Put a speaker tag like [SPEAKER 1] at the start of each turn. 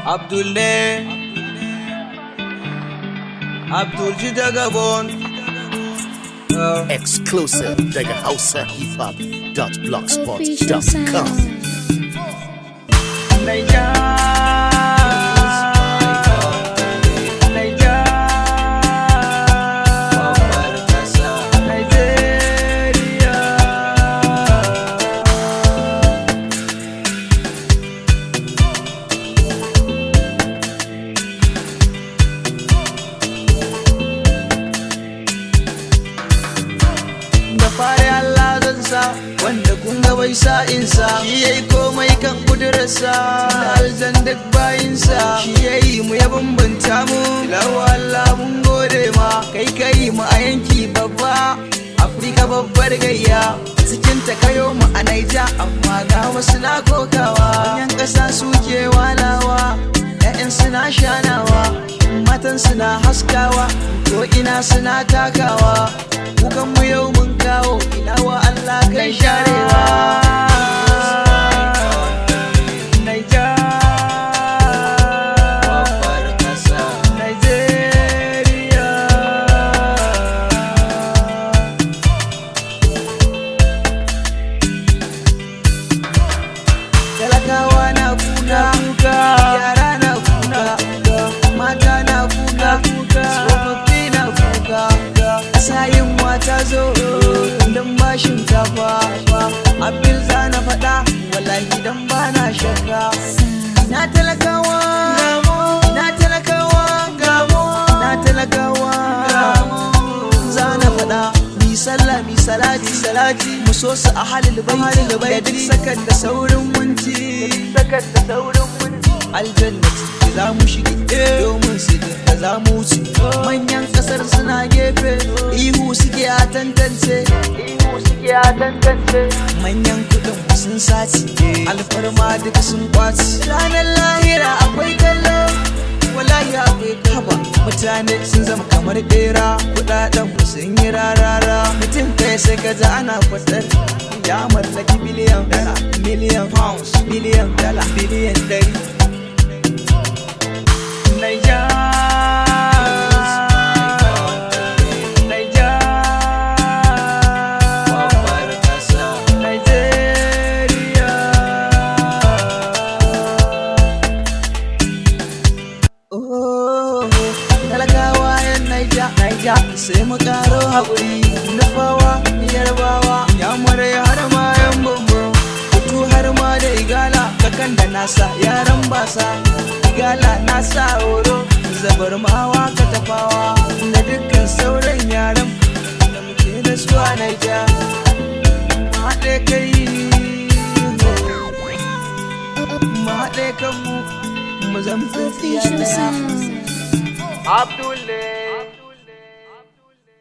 [SPEAKER 1] Abdullah Abdul Jida Gabon
[SPEAKER 2] Exclusive daga HausaHipHop.blogspot.com.
[SPEAKER 1] fare Allah zan sa wanda kun ga bai sa insa shi yayi komai kan kudurarsa aljan duk bayinsa shi yayi mu ya bambanta mu lawa Allah mun gode ma kai mu a yanki babba Afrika babbar gayya cikin ta kayo mu a Naija amma ga wasu na kokawa yan kasa suke walawa ƴaƴan suna shanawa matan suna haskawa ko ina suna takawa kukan mu yau mun kawo ina wa Allah kai sharewa Naija Nigeria talakawa na kuka yara na kuka mata na kuka tsofaffi na kuka asayin ta zo don ba shinkafa abin za na faɗa wallahi don ba na shakka na talakawa za na faɗa mi sallah mi salati mu so su a halil bai da duk sakan da saurin munci aljannati za mu shige domin su da za mu wuce manyan kasar suna gefe ihu suke a tantance manyan kudin sun sace alfarma duka sun kwaci ranar lahira akwai kallo wallahi akwai kaba mutane sun zama kamar bera kudaden sun yi rarara mutum kai sai ka ji ana kwatar ya mallaki biliyan dala miliyan pounds biliyan dala biliyan dari talakawa yan Naija sai mu karo haƙuri nufawa yarbawa yamurai har ma yan bambo kutu har ma da igala kakan da nasa yaran basa igala nasa oro zabar mawa ka tafawa da dukkan sauran yaran da muke da su a Naija mu haɗe kai mu haɗe kanmu mu zama tsintsiya daya Abdullah